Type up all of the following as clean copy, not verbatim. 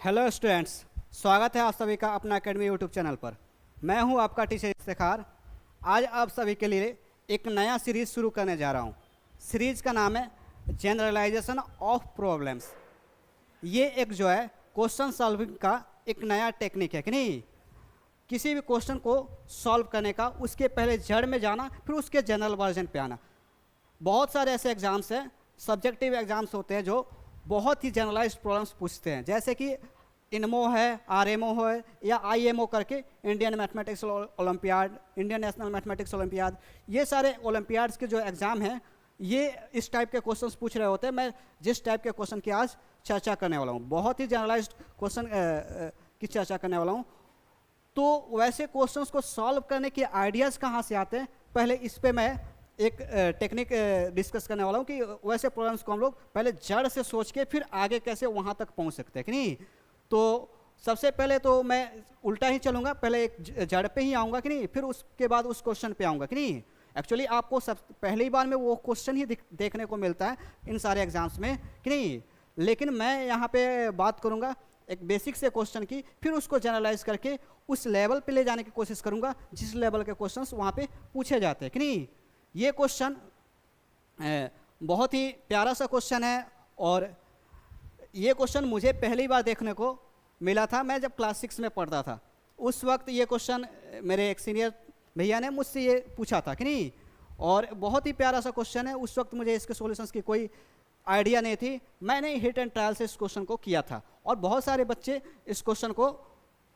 Hello students, स्वागत है आप सभी का अपना एकेडमी यूट्यूब चैनल पर। मैं हूं आपका टीचर इफ्तिखार। आज आप सभी के लिए एक नया सीरीज़ शुरू करने जा रहा हूं। सीरीज़ का नाम है जनरलाइजेशन ऑफ प्रॉब्लम्स। ये एक जो है क्वेश्चन सॉल्विंग का एक नया टेक्निक है कि नहीं। किसी भी क्वेश्चन को सॉल्व करने का उसके पहले जड़ में जाना, फिर उसके जनरल वर्जन पे आना। बहुत सारे ऐसे एग्जाम्स हैं, सब्जेक्टिव एग्जाम्स होते हैं जो बहुत ही जनरलाइज्ड प्रॉब्लम्स पूछते हैं, जैसे कि इनमो है, आरएमओ है या आईएमओ करके Indian mathematics olympiad, Indian national mathematics olympiad. ये सारे ओलंपियाड्स के जो एग्ज़ाम हैं ये इस टाइप के क्वेश्चंस पूछ रहे होते हैं। मैं जिस टाइप के क्वेश्चन की आज चर्चा करने वाला हूँ, बहुत ही जनरलाइज्ड क्वेश्चन की चर्चा करने वाला हूँ। तो वैसे क्वेश्चंस को सॉल्व करने के आइडियाज़ कहाँ से आते हैं, पहले इस पर मैं एक टेक्निक डिस्कस करने वाला हूँ कि वैसे प्रॉब्लम्स को हम लोग पहले जड़ से सोच के फिर आगे कैसे वहाँ तक पहुँच सकते हैं कि नहीं। तो सबसे पहले तो मैं उल्टा ही चलूँगा, पहले एक जड़ पे ही आऊँगा कि नहीं, फिर उसके बाद उस क्वेश्चन पे आऊँगा कि नहीं। एक्चुअली आपको सब पहली बार में वो क्वेश्चन ही देखने को मिलता है इन सारे एग्जाम्स में कि नहीं, लेकिन मैं यहाँ पे बात करूँगा एक बेसिक से क्वेश्चन की, फिर उसको जनरलाइज करके उस लेवल पे ले जाने की कोशिश करूँगा जिस लेवल के क्वेश्चंस वहाँ पे पूछे जाते हैं कि नहीं। ये क्वेश्चन बहुत ही प्यारा सा क्वेश्चन है और ये क्वेश्चन मुझे पहली बार देखने को मिला था मैं जब क्लास 6 में पढ़ता था। उस वक्त ये क्वेश्चन मेरे एक सीनियर भैया ने मुझसे ये पूछा था कि नहीं, और बहुत ही प्यारा सा क्वेश्चन है। उस वक्त मुझे इसके सॉल्यूशंस की कोई आइडिया नहीं थी, मैंने हिट एंड ट्रायल से इस क्वेश्चन को किया था। और बहुत सारे बच्चे इस क्वेश्चन को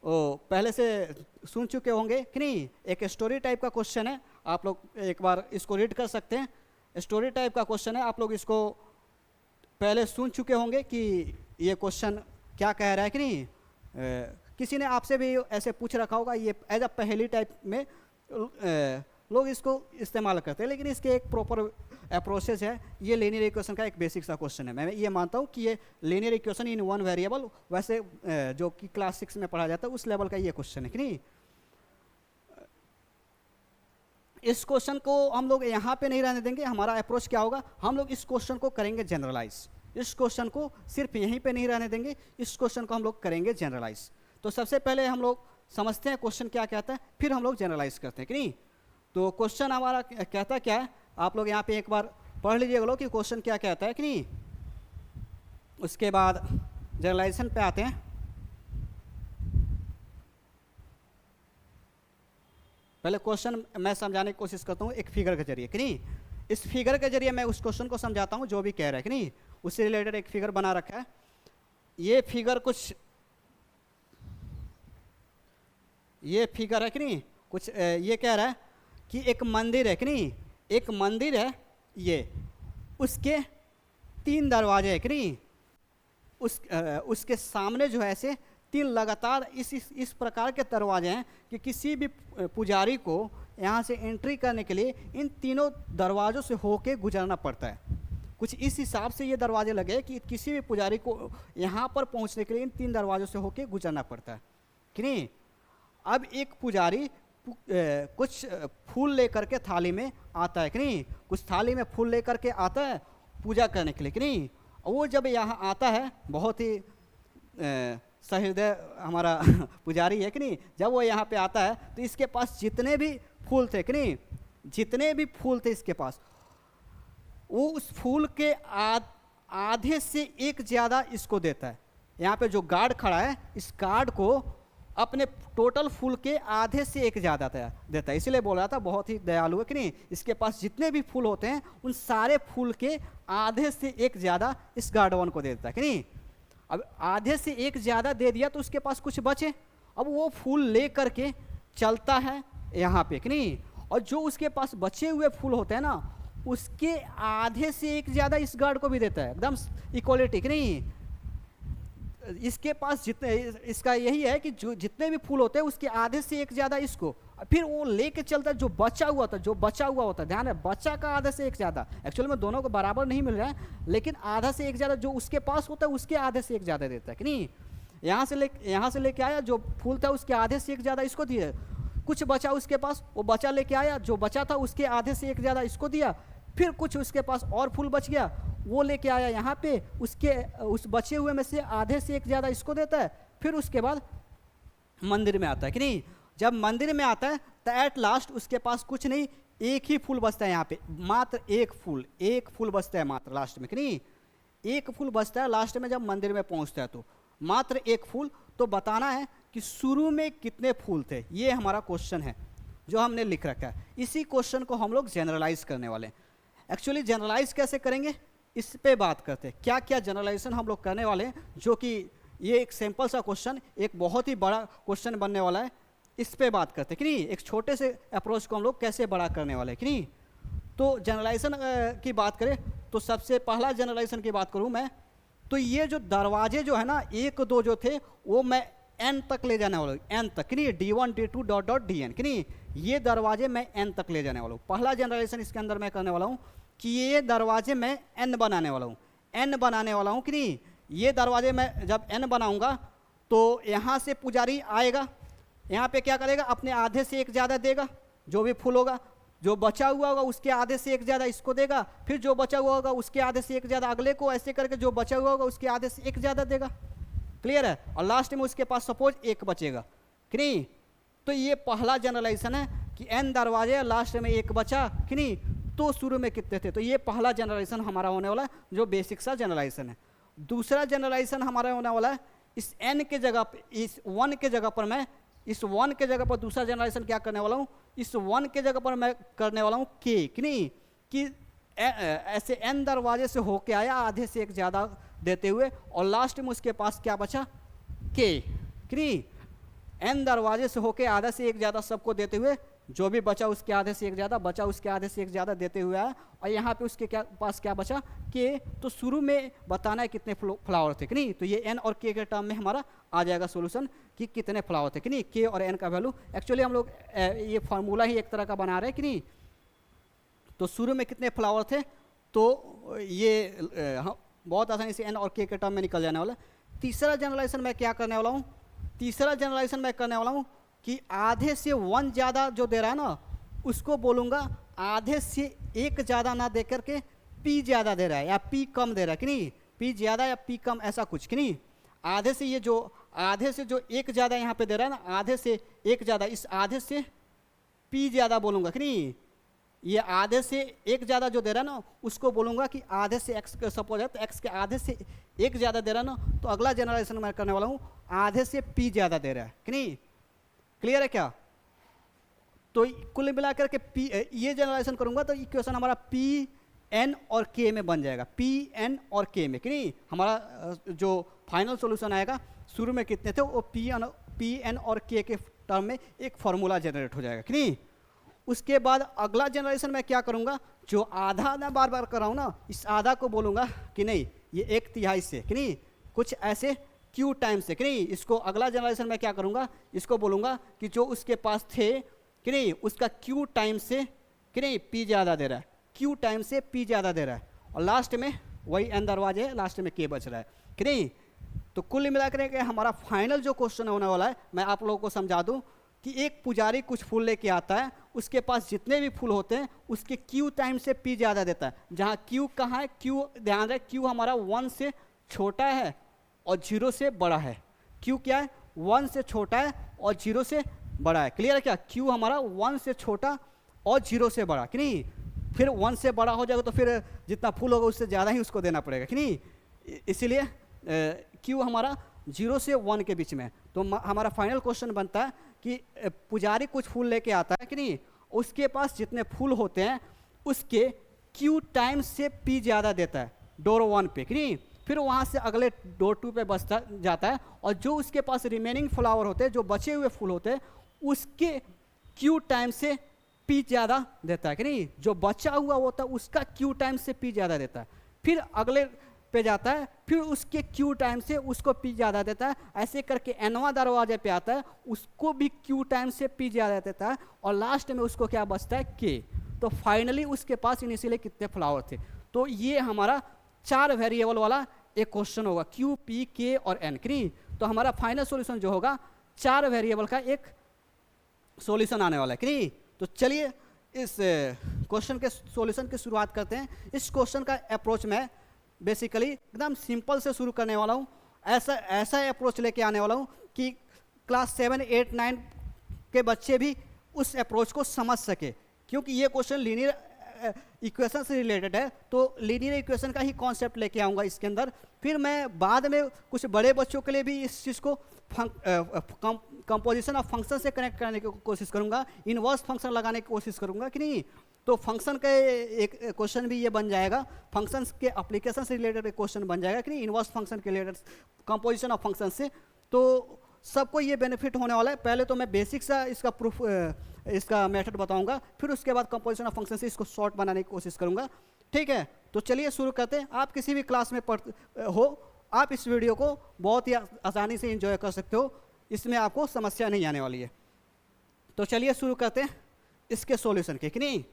पहले से सुन चुके होंगे कि नहीं। एक स्टोरी टाइप का क्वेश्चन है, आप लोग एक बार इसको रीड कर सकते हैं। स्टोरी टाइप का क्वेश्चन है, आप लोग इसको पहले सुन चुके होंगे कि ये क्वेश्चन क्या कह रहा है कि नहीं। किसी ने आपसे भी ऐसे पूछ रखा होगा, ये एज अ पहेली टाइप में लोग इसको इस्तेमाल करते हैं, लेकिन इसके एक प्रॉपर प्रोसेस है। ये लीनियर इक्वेशन का एक बेसिक सा क्वेश्चन है। मैं ये मानता हूँ कि ये linear equation in one variable, वैसे जो कि क्लास 6 में पढ़ा जाता है उस लेवल का ये क्वेश्चन है कि नहीं। इस क्वेश्चन को हम लोग यहाँ पे नहीं रहने देंगे। हमारा अप्रोच क्या होगा, हम लोग इस क्वेश्चन को करेंगे जनरलाइज। इस क्वेश्चन को सिर्फ यहीं पे नहीं रहने देंगे, इस क्वेश्चन को हम लोग करेंगे जनरलाइज। तो सबसे पहले हम लोग समझते हैं क्वेश्चन क्या कहता है, फिर हम लोग जनरलाइज करते हैं कि नहीं। तो क्वेश्चन हमारा कहता क्या है, आप लोग यहाँ पे एक बार पढ़ लीजिएगा लोग कि क्वेश्चन क्या कहता है कि नहीं। उसके बाद जनरलाइजेशन पे आते हैं। पहले क्वेश्चन मैं समझाने की कोशिश करता हूँ एक फिगर के जरिए कि नहीं। इस फिगर के जरिए मैं उस क्वेश्चन को समझाता हूँ जो भी कह रहा है कि नहीं। उससे रिलेटेड एक फिगर बना रखा है। ये फिगर कुछ ये फिगर है कि नहीं, कुछ ये कह रहा है कि एक मंदिर है कि नहीं। एक मंदिर है, ये उसके 3 दरवाजे है कि नहीं। उसके सामने जो है ऐसे 3 लगातार इस प्रकार के दरवाजे हैं कि किसी भी पुजारी को यहाँ से एंट्री करने के लिए इन तीनों दरवाज़ों से होके गुजरना पड़ता है। कुछ इस हिसाब से ये दरवाजे लगे कि किसी भी पुजारी को यहाँ पर पहुँचने के लिए इन 3 दरवाज़ों से होके गुजरना पड़ता है कि नहीं। अब एक पुजारी कुछ फूल लेकर के थाली में आता है कि नहीं। कुछ थाली में फूल लेकर के आता है पूजा करने के लिए कि नहीं। वो जब यहाँ आता है, बहुत ही सहृदय हमारा पुजारी है कि नहीं, जब वो यहाँ पे आता है तो इसके पास जितने भी फूल थे कि नहीं, जितने भी फूल थे इसके पास, वो उस फूल के आधे से एक ज़्यादा इसको देता है। यहाँ पे जो गार्ड खड़ा है, इस गार्ड को अपने टोटल फूल के आधे से एक ज़्यादा देता है। इसलिए बोल रहा था बहुत ही दयालु है कि नहीं। इसके पास जितने भी फूल होते हैं उन सारे फूल के आधे से एक ज़्यादा इस गार्डवन को दे देता है कि नहीं। अब आधे से एक ज़्यादा दे दिया तो उसके पास कुछ बचे, अब वो फूल ले करके चलता है यहाँ पे कि नहीं। और जो उसके पास बचे हुए फूल होते हैं ना, उसके आधे से एक ज़्यादा इस गार्ड को भी देता है, एकदम इक्वलिटी कि नहीं। इसके पास जितने, इसका यही है कि जो जितने भी फूल होते हैं उसके आधे से एक ज़्यादा इसको, फिर वो लेके चलता है जो बचा हुआ होता है। ध्यान है, बचा का आधे से एक ज़्यादा। एक्चुअली में दोनों को बराबर नहीं मिल रहा है, लेकिन आधा से एक ज़्यादा जो उसके पास होता है उसके आधे से एक ज़्यादा देता है कि नहीं। यहाँ से लेके आया, जो फूल था उसके आधे से एक ज़्यादा इसको दिया। कुछ बचा उसके पास, वो बचा लेके आया, जो बचा था उसके आधे से एक ज़्यादा इसको दिया। फिर कुछ उसके पास और फूल बच गया, वो लेके आया यहाँ पे, उस बचे हुए में से आधे से एक ज़्यादा इसको देता है, फिर उसके बाद मंदिर में आता है कि नहीं। जब मंदिर में आता है तो एट लास्ट उसके पास कुछ नहीं, एक ही फूल बचता है यहाँ पे, मात्र एक फूल बचता है मात्र लास्ट में कि नहीं, एक फूल बचता है लास्ट में जब मंदिर में पहुँचता है तो मात्र एक फूल। तो बताना है कि शुरू में कितने फूल थे, ये हमारा क्वेश्चन है जो हमने लिख रखा है। इसी क्वेश्चन को हम लोग जनरलाइज करने वाले हैं। एक्चुअली जनरलाइज कैसे करेंगे इस पे बात करते हैं, क्या क्या जनरलाइजेशन हम लोग करने वाले हैं, जो कि ये एक सिंपल सा क्वेश्चन एक बहुत ही बड़ा क्वेश्चन बनने वाला है, इस पे बात करते हैं कि नहीं। एक छोटे से अप्रोच को हम लोग कैसे बड़ा करने वाले हैं कि नहीं। तो जनरलाइजेशन की बात करें तो सबसे पहला जनरलाइजेशन की बात करूँ मैं, तो ये जो दरवाजे जो है ना, एक दो जो थे वो मैं n तक ले जाने वाला हूँ, n तक कि नहीं, d1 d2 dot dot dn कि नहीं, ये दरवाजे मैं n तक ले जाने वाला हूँ। पहला जनरलाइजेशन इसके अंदर मैं करने वाला हूँ कि ये दरवाजे मैं n बनाने वाला हूँ, n बनाने वाला हूँ कि नहीं। ये दरवाजे मैं जब n बनाऊँगा तो यहाँ से पुजारी आएगा, यहाँ पे क्या करेगा, अपने आधे से एक ज़्यादा देगा, जो भी फूल होगा, जो बचा हुआ होगा उसके आधे से एक ज़्यादा इसको देगा, फिर जो बचा हुआ होगा उसके आधे से एक ज़्यादा अगले को, ऐसे करके जो बचा हुआ होगा उसके आधे से एक ज़्यादा देगा। क्लियर है। और लास्ट में उसके पास सपोज एक बचेगा कि नहीं। तो ये पहला जनरलाइजेशन है कि n दरवाजे लास्ट में एक बचा कि नहीं, तो शुरू में कितने थे। तो ये पहला जनरलाइजेशन हमारा होने वाला है जो बेसिक सा जनरलाइजेशन है। दूसरा जनरलाइजेशन हमारा होने वाला है इस n के जगह पे, इस 1 के जगह पर मैं, इस 1 के जगह पर दूसरा जनरलाइजेशन क्या करने वाला हूँ, इस 1 के जगह पर मैं करने वाला हूँ k कि नहीं, कि ऐसे n दरवाजे से होके आया आधे से एक ज़्यादा देते हुए, और लास्ट में उसके पास क्या बचा, k कि नहीं। n दरवाजे से होके आधे से एक ज़्यादा सबको देते हुए, जो भी बचा उसके आधे से एक ज़्यादा, बचा उसके आधे से एक ज़्यादा देते हुए आया, और यहाँ पे उसके पास क्या बचा, k। तो शुरू में बताना है कितने फ्लावर थे कि नहीं। तो ये n और k के टर्म में हमारा आ जाएगा सोल्यूशन कि कितने फ्लावर थे कि नहीं, k और n का वैल्यू। एक्चुअली हम लोग ये फार्मूला ही एक तरह का बना रहे हैं कि नहीं। तो शुरू में कितने फ्लावर थे, तो ये बहुत आसानी से n और k के टर्म में निकल जाने वाला। तीसरा जनरलाइजेशन मैं क्या करने वाला हूँ, तीसरा जनरलाइजेशन मैं करने वाला हूँ कि आधे से 1 ज़्यादा जो दे रहा है ना, उसको बोलूँगा आधे से एक ज़्यादा ना दे करके p ज़्यादा दे रहा है या p कम दे रहा है कि नहीं, p ज़्यादा या p कम ऐसा कुछ कि नहीं। आधे से ये जो आधे से जो एक ज़्यादा यहाँ पे दे रहा है ना, आधे से एक ज़्यादा, इस आधे से p ज़्यादा बोलूँगा कि नहीं। ये आधे से एक ज़्यादा जो दे रहा है ना, उसको बोलूँगा कि आधे से x का सपोज है तो x के आधे से एक ज़्यादा दे रहा है ना, तो अगला जनरलाइजेशन मैं करने वाला हूँ आधे से p ज़्यादा दे रहा है कि नहीं। क्लियर है क्या। तो कुल मिला करके p, ये जनरलाइजेशन करूँगा तो इक्वेशन हमारा p n और k में बन जाएगा, p n और k में कि नहीं। हमारा जो फाइनल सोल्यूशन आएगा शुरू में कितने थे वो p n और k के टर्म में एक फार्मूला जनरेट हो जाएगा कि नहीं। उसके बाद अगला जनरेशन मैं क्या करूँगा, जो आधा ना बार बार कर रहा हूँ ना, इस आधा को बोलूँगा कि नहीं ये 1/3 से कि नहीं, कुछ ऐसे q टाइम से कि नहीं। इसको अगला जनरेशन में क्या करूँगा, इसको बोलूँगा कि जो उसके पास थे कि नहीं, उसका q टाइम से कि नहीं p ज़्यादा दे रहा है, q टाइम से p ज़्यादा दे रहा है, और लास्ट में वही n दरवाजे है, लास्ट में k बच रहा है कि नहीं। तो कुल मिलाकर के हमारा फाइनल जो क्वेश्चन होने वाला है, मैं आप लोगों को समझा दूँ कि एक पुजारी कुछ फूल लेके आता है, उसके पास जितने भी फूल होते हैं उसके q टाइम से p ज़्यादा देता है। जहाँ q कहाँ है, q ध्यान रहे q हमारा 1 से छोटा है और 0 से बड़ा है। q क्या है, 1 से छोटा है और 0 से बड़ा है। क्लियर है क्या, q हमारा 1 से छोटा और 0 से बड़ा कि नहीं। फिर 1 से बड़ा हो जाएगा तो फिर जितना फूल होगा उससे ज़्यादा ही उसको देना पड़ेगा कि नहीं। इसीलिए q हमारा 0 से 1 के बीच में। तो हमारा फाइनल क्वेश्चन बनता है कि पुजारी कुछ फूल लेके आता है कि नहीं, उसके पास जितने फूल होते हैं उसके q टाइम से p ज़्यादा देता है डोर 1 पे कि नहीं। फिर वहाँ से अगले डोर 2 पे बचता जाता है, और जो उसके पास रिमेनिंग फ्लावर होते हैं, जो बचे हुए फूल होते हैं, उसके q टाइम से p ज़्यादा देता है कि नहीं। जो बचा हुआ होता है उसका q टाइम से p ज़्यादा देता है। फिर अगले पे जाता है, फिर उसके q टाइम से उसको p ज़्यादा देता है। ऐसे करके nवां दरवाजे पे आता है, उसको भी q टाइम से p ज़्यादा देता है, और लास्ट में उसको क्या बचता है, k। तो फाइनली उसके पास इनिशियली कितने फ्लावर थे। तो ये हमारा 4 वेरिएबल वाला एक क्वेश्चन होगा, q p k और n की। तो हमारा फाइनल सॉल्यूशन जो होगा 4 वेरिएबल का एक सॉल्यूशन आने वाला है कि नहीं। तो चलिए इस क्वेश्चन के सॉल्यूशन की शुरुआत करते हैं। इस क्वेश्चन का अप्रोच मैं बेसिकली एकदम सिंपल से शुरू करने वाला हूँ। ऐसा ऐसा अप्रोच लेके आने वाला हूँ कि क्लास 7, 8, 9 के बच्चे भी उस अप्रोच को समझ सके, क्योंकि ये क्वेश्चन लीनियर इक्वेशन से रिलेटेड है। तो लीनियर इक्वेशन का ही कॉन्सेप्ट लेके आऊँगा इसके अंदर। फिर मैं बाद में कुछ बड़े बच्चों के लिए भी इस चीज़ को कंपोजिशन ऑफ फंक्शन से कनेक्ट करने की कोशिश करूँगा, इनवर्स फंक्शन लगाने की कोशिश करूँगा कि नहीं। तो फंक्शन का एक क्वेश्चन भी ये बन जाएगा, फंक्शंस के एप्लीकेशन से रिलेटेड क्वेश्चन बन जाएगा कि नहीं, इनवर्स फंक्शन के रिलेटेड कंपोजिशन ऑफ फंक्शन से। तो सबको ये बेनिफिट होने वाला है। पहले तो मैं बेसिक सा इसका प्रूफ, इसका मेथड बताऊंगा, फिर उसके बाद कंपोजिशन ऑफ फंक्शन से इसको शॉर्ट बनाने की कोशिश करूंगा। ठीक है, तो चलिए शुरू करते हैं। आप किसी भी क्लास में हो, आप इस वीडियो को बहुत ही आसानी से एंजॉय कर सकते हो, इसमें आपको समस्या नहीं आने वाली है। तो चलिए शुरू करते हैं इसके सॉल्यूशन के, कि नहीं।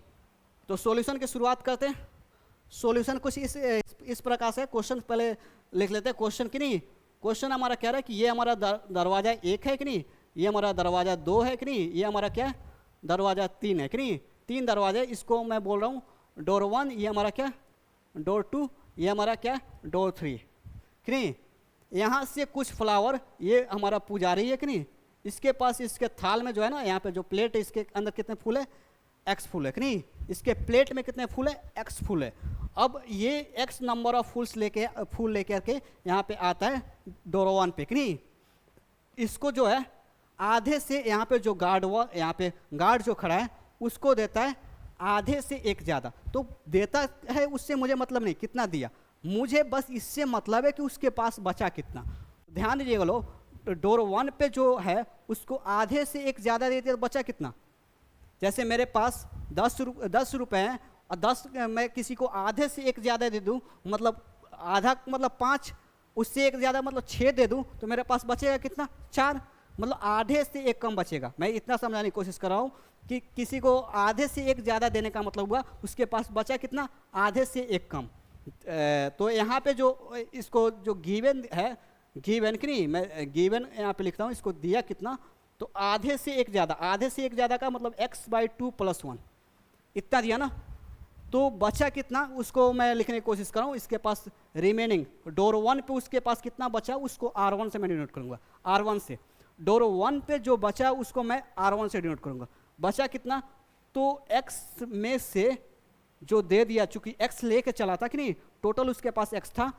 तो सॉल्यूशन की शुरुआत करते हैं। सॉल्यूशन कुछ इस प्रकार से, क्वेश्चन पहले लिख लेते हैं क्वेश्चन, कि नहीं। क्वेश्चन हमारा क्या रहा है कि ये हमारा दरवाज़ा 1 है कि नहीं, ये हमारा दरवाज़ा 2 है कि नहीं, ये हमारा क्या दरवाज़ा 3 है कि नहीं। 3 दरवाजे, इसको मैं बोल रहा हूँ डोर 1, ये हमारा क्या डोर 2, ये हमारा क्या डोर 3, कि नहीं। यहाँ से कुछ फ्लावर, ये हमारा पुजारी है कि नहीं, इसके पास इसके थाल में जो है ना, यहाँ पे जो प्लेट है इसके अंदर कितने फूल है, x फूल है कि नहीं। इसके प्लेट में कितने फूल है, x फूल है। अब ये x नंबर ऑफ फूल लेकर के यहाँ पे आता है डोर 1 पे, कि नहीं। इसको जो है आधे से, यहाँ पे जो यहाँ पे गार्ड जो खड़ा है उसको देता है आधे से एक ज़्यादा। तो देता है, उससे मुझे मतलब नहीं कितना दिया, मुझे बस इससे मतलब है कि उसके पास बचा कितना। ध्यान दीजिएगा लो, डोर 1 पे जो है उसको आधे से एक ज़्यादा दे दिया, तो बचा कितना। जैसे मेरे पास 10 रुपये हैं और 10 मैं किसी को आधे से एक ज़्यादा दे दूँ, मतलब आधा मतलब 5, उससे एक ज़्यादा मतलब 6 दे दूँ, तो मेरे पास बचेगा कितना, 4, मतलब आधे से एक कम बचेगा। मैं इतना समझाने की कोशिश कर रहा हूँ कि किसी को आधे से एक ज़्यादा देने का मतलब हुआ उसके पास बचा कितना, आधे से एक कम। तो यहाँ पे जो इसको जो गिवन है, गिवन कि नहीं, मैं गिवन यहाँ पे लिखता हूँ, इसको दिया कितना, तो आधे से एक ज़्यादा, आधे से एक ज़्यादा का मतलब x/2 + 1 इतना दिया ना। तो बचा कितना, उसको मैं लिखने की कोशिश कर रहा हूँ। इसके पास रिमेनिंग डोर 1 पे उसके पास कितना बचा, उसको R1 से मैं डिनोट करूँगा, R1 से। डोर 1 पे जो बचा उसको मैं R1 से डिनोट करूँगा। बचा कितना, तो x में से जो दे दिया, चूंकि x लेके चला था कि नहीं, टोटल उसके पास x था,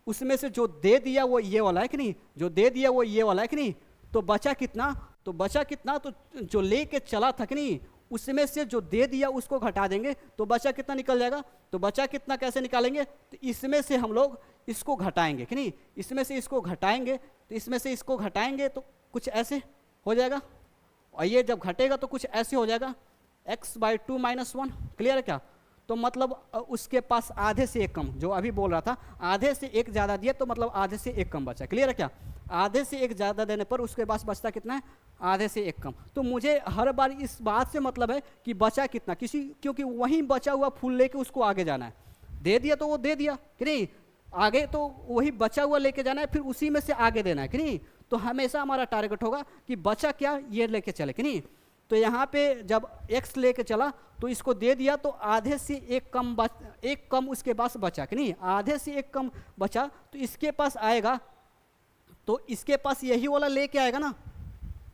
उसमें से जो दे दिया वो ये वाला है कि नहीं, जो दे दिया वो ये वाला है कि नहीं। तो बचा कितना, तो जो लेके चला था कि नहीं, उसमें से जो दे दिया उसको घटा देंगे, तो बचा कितना निकल जाएगा। तो बचा कितना कैसे निकालेंगे, तो इसमें से हम लोग इसको घटाएंगे कि नहीं, इसमें से इसको घटाएंगे, तो इसमें से इसको घटाएंगे तो कुछ ऐसे हो जाएगा, और ये जब घटेगा तो कुछ ऐसे हो जाएगा, x/2 - 1। क्लियर है क्या। तो मतलब उसके पास आधे से एक कम, जो अभी बोल रहा था, आधे से एक ज़्यादा दिया तो मतलब आधे से एक कम बचा। क्लियर है क्या। आधे से एक ज़्यादा देने पर उसके पास बचता कितना है, आधे से एक कम। तो मुझे हर बार इस बात से मतलब है कि बचा कितना, क्योंकि वहीं बचा हुआ फूल लेके उसको आगे जाना है। दे दिया तो वो दे दिया कि नहीं, आगे तो वही बचा हुआ लेके जाना है, फिर उसी में से आगे देना है कि नहीं। तो हमेशा हमारा टारगेट होगा कि बचा क्या, ये लेके चले कि नहीं। तो यहाँ पे जब x लेके चला तो इसको दे दिया, तो आधे से एक कम उसके पास बचा कि नहीं, आधे से एक कम बचा, तो इसके पास आएगा, तो इसके पास यही वाला लेके आएगा ना,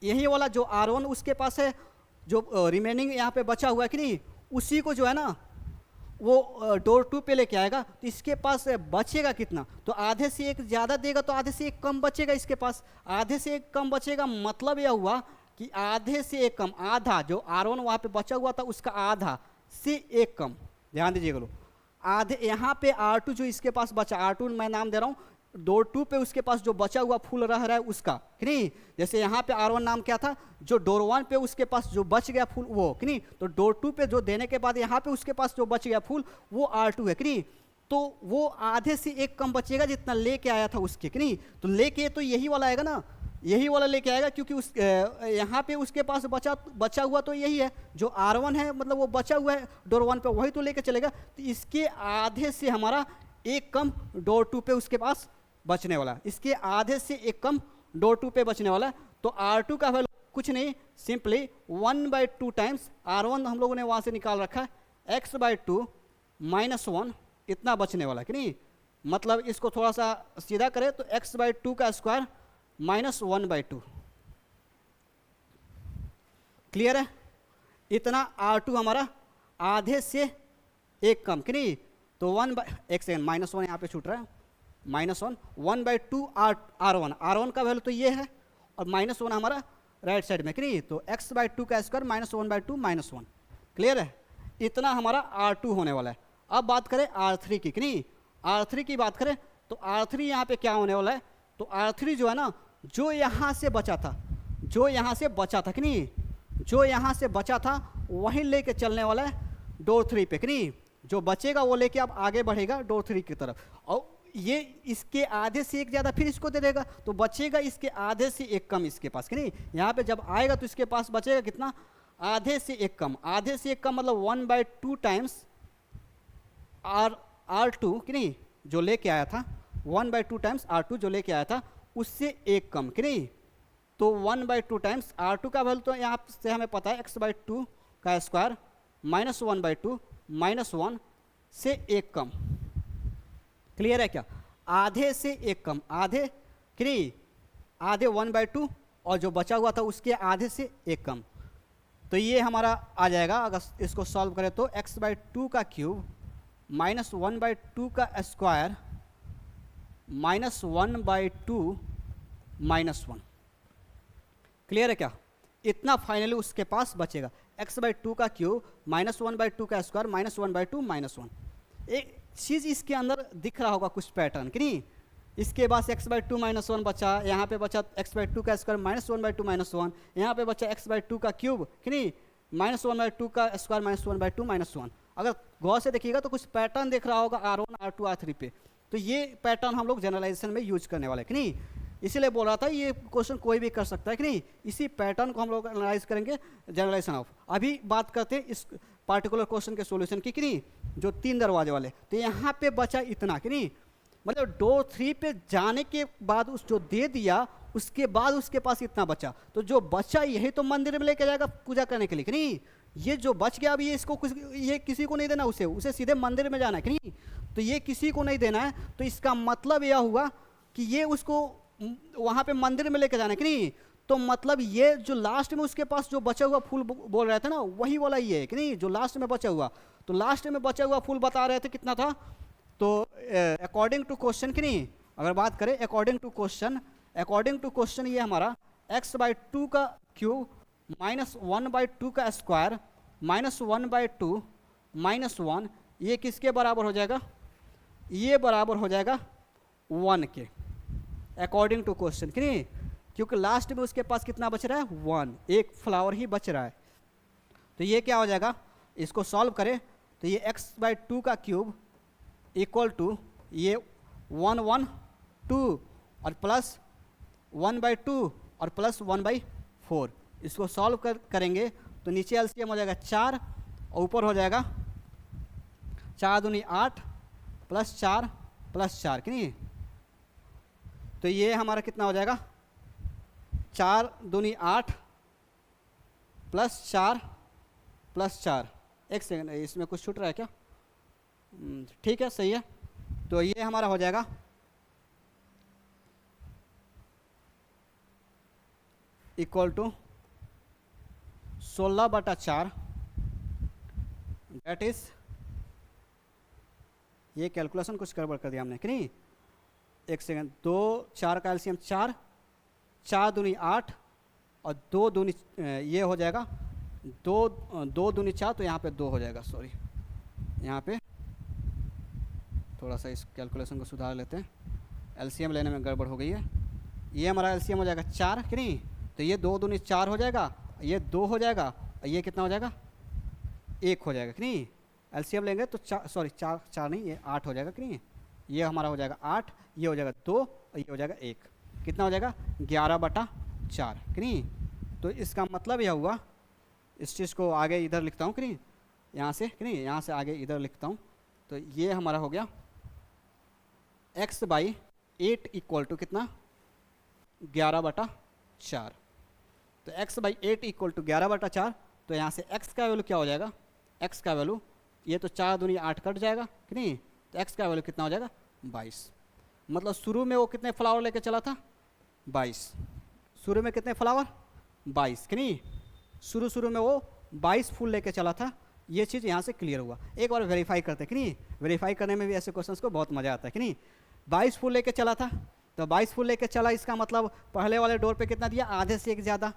यही वाला जो R1 उसके पास है, जो रिमेनिंग यहाँ पे बचा हुआ है कि नहीं, उसी को जो है ना वो डोर 2 पे लेके आएगा। तो इसके पास बचेगा कितना, तो आधे से एक ज़्यादा देगा तो आधे से एक कम बचेगा इसके पास, आधे से एक कम बचेगा। मतलब यह हुआ कि आधे से एक कम, आधा जो R1 वहाँ पे बचा हुआ था उसका आधा से एक कम। ध्यान दीजिएगा लो, आधे यहाँ पे R2 जो इसके पास बचा, R2 मैं नाम दे रहा हूँ, डोर 2 पे उसके पास जो बचा हुआ फूल रह रहा है उसका कि नहीं। जैसे यहाँ पे R1 नाम क्या था, जो डोर 1 पे उसके पास जो बच गया फूल वो कि नहीं, तो डोर 2 पे जो देने के बाद यहाँ पे उसके पास जो बच गया फूल वो R2 है कि नहीं। तो वो आधे से एक कम बचेगा जितना लेके आया था उसके कि नहीं। तो लेके तो यही वाला आएगा ना, यही वाला लेके आएगा, क्योंकि उस यहाँ पे उसके पास बचा हुआ तो यही है, जो R1 है मतलब वो बचा हुआ है डोर 1 पे, वही तो लेके चलेगा। तो इसके आधे से हमारा एक कम डोर 2 पे उसके पास बचने वाला, इसके आधे से एक कम डोर 2 पे बचने वाला। तो R2 का वैल्यू कुछ नहीं, सिंपली 1/2 टाइम्स R1 हम लोगों ने वहाँ से निकाल रखा है, x/2 - 1 इतना बचने वाला कि नहीं। मतलब इसको थोड़ा सा सीधा करें तो x बाई टू का स्क्वायर माइनस 1/2। क्लियर है? इतना R2 हमारा आधे से एक कम कि नहीं, तो 1/एक सेकेंड, -1 यहाँ पे छूट रहा है, -1 1/2 R1 का वैल्यू तो ये है, और -1 हमारा राइट साइड में कि नहीं, तो x बाई टू का स्क्वायर -1/2 -1। क्लियर है? इतना हमारा R2 होने वाला है। अब बात करें R3 की कि नहीं, R3 की बात करें तो R3 यहाँ पे क्या होने वाला है, तो R3 जो है ना, जो यहाँ से बचा था कि नहीं, जो यहाँ से बचा था वही लेके चलने वाला है डोर 3 पे कि नहीं, जो बचेगा वो लेके अब आगे बढ़ेगा डोर 3 की तरफ, और ये इसके आधे से एक ज़्यादा फिर इसको दे देगा, तो बचेगा इसके आधे से एक कम इसके पास कि नहीं। यहाँ पे जब आएगा तो इसके पास बचेगा कितना, आधे से एक कम। आधे से एक कम मतलब 1/2 टाइम्स R2 कि नहीं, जो लेके आया था, 1/2 टाइम्स R2 जो लेके आया था उससे एक कम कि नहीं, तो 1/2 टाइम्स R2 का वैल्यू तो यहाँ से हमें पता है x बाई टू का स्क्वायर -1/2 -1 से एक कम। क्लियर है क्या? आधे से एक कम, आधे कि नहीं, आधे 1/2 और जो बचा हुआ था उसके आधे से एक कम, तो ये हमारा आ जाएगा। अगर इसको सॉल्व करें तो x बाई टू का क्यूब -1/2 का स्क्वायर -1/2 -1। क्लियर है क्या? इतना फाइनली उसके पास बचेगा, x बाई टू का क्यूब -1/2 का स्क्वायर -1/2 -1। एक चीज़ इसके अंदर दिख रहा होगा कुछ पैटर्न कि नहीं, इसके बाद x बाई टू -1 बचा, यहाँ पे बचा x बाई टू का स्क्वायर -1/2 -1, यहाँ पे बचा x बाई टू का क्यूब कि नहीं -1/2 का स्क्वायर -1/2 -1। अगर गौर से देखिएगा तो कुछ पैटर्न दिख रहा होगा R1 R2 R3 पे, तो ये पैटर्न हम लोग जनरलाइजेशन में यूज करने वाले कि नहीं, इसीलिए बोल रहा था ये क्वेश्चन कोई भी कर सकता है कि नहीं, इसी पैटर्न को हम लोग एनालाइज करेंगे जनरलाइजेशन ऑफ। अभी बात करते हैं इस पार्टिकुलर क्वेश्चन के सॉल्यूशन की कि नहीं, जो 3 दरवाजे वाले, तो यहाँ पे बचा इतना कि नहीं, मतलब डोर 3 पे जाने के बाद उस जो दे दिया उसके बाद उसके पास इतना बचा, तो जो बचा यही तो मंदिर में लेके जाएगा पूजा करने के लिए कि नहीं, ये जो बच गया अभी इसको कुछ, ये किसी को नहीं देना, उसे सीधे मंदिर में जाना है कि नहीं, तो ये किसी को नहीं देना है, तो इसका मतलब यह हुआ कि ये उसको वहाँ पे मंदिर में लेके जाना है कि नहीं, तो मतलब ये जो लास्ट में उसके पास जो बचा हुआ फूल बोल रहे थे ना, वही वाला ये है कि नहीं, जो लास्ट में बचा हुआ, तो लास्ट में बचा हुआ फूल बता रहे थे कितना था, तो अकॉर्डिंग टू क्वेश्चन कि नहीं, अगर बात करें अकॉर्डिंग टू क्वेश्चन ये हमारा x बाई टू का क्यूब -1/2 का स्क्वायर -1/2 -1, ये किसके बराबर हो जाएगा, ये बराबर हो जाएगा 1 के, अकॉर्डिंग टू क्वेश्चन कि नहीं, क्योंकि लास्ट में उसके पास कितना बच रहा है 1, एक फ्लावर ही बच रहा है, तो ये क्या हो जाएगा, इसको सॉल्व करें तो ये x बाई टू का क्यूब इक्वल टू ये 1/2 और प्लस 1/2 और प्लस 1/4, इसको सॉल्व करेंगे तो नीचे एलसीएम हो जाएगा 4 और ऊपर हो जाएगा 4 दूनी 8 प्लस 4 प्लस 4 कि नहीं, तो ये हमारा कितना हो जाएगा 4 दूनी 8 प्लस 4 प्लस 4। एक सेकंड, इसमें कुछ छूट रहा है क्या? ठीक है, सही है, तो ये हमारा हो जाएगा इक्वल टू 16/4, दैट इज, ये कैलकुलेशन कुछ गड़बड़ कर दिया हमने कि नहीं, एक सेकंड, 2 4 का एलसीएम 4, 4 दूनी 8 और 2 दूनी ये हो जाएगा 2 दूनी 4, तो यहाँ पे 2 हो जाएगा, सॉरी यहाँ पे थोड़ा सा इस कैलकुलेशन को सुधार लेते हैं, एलसीएम लेने में गड़बड़ हो गई है, ये हमारा एलसीएम हो जाएगा 4 कि नहीं, तो ये 2 दूनी 4 हो जाएगा, ये 2 हो जाएगा, ये कितना हो जाएगा 1 हो जाएगा कि नहीं, एलसीएम लेंगे तो 4 नहीं, ये 8 हो जाएगा कि नहीं, ये हमारा हो जाएगा 8, ये हो जाएगा 2 और ये हो जाएगा 1, कितना हो जाएगा 11/4 कि नहीं, तो इसका मतलब यह हुआ, इस चीज़ को आगे इधर लिखता हूँ कि नहीं, यहाँ से कि नहीं, यहाँ से आगे इधर लिखता हूँ, तो ये हमारा हो गया x बाई 8 इक्वल टू कितना 11/4, तो x बाई 8 इक्वल टू 11/4, तो यहाँ से x का वैल्यू क्या हो जाएगा, x का वैल्यू ये तो 4 दूनी 8 कट जाएगा कि नहीं, तो x का वैल्यू कितना हो जाएगा 22। मतलब शुरू में वो कितने फ्लावर लेके चला था? 22। शुरू में कितने फ्लावर? 22 कि नहीं? शुरू में वो 22 फूल लेके चला था। ये चीज़ यहाँ से क्लियर हुआ। एक बार वेरीफाई करते कि नहीं, वेरीफाई करने में भी ऐसे क्वेश्चंस को बहुत मज़ा आता है कि नहीं। 22 फूल लेके चला था, तो 22 फूल लेके चला, इसका मतलब पहले वाले डोर पे कितना दिया? आधे से एक ज़्यादा।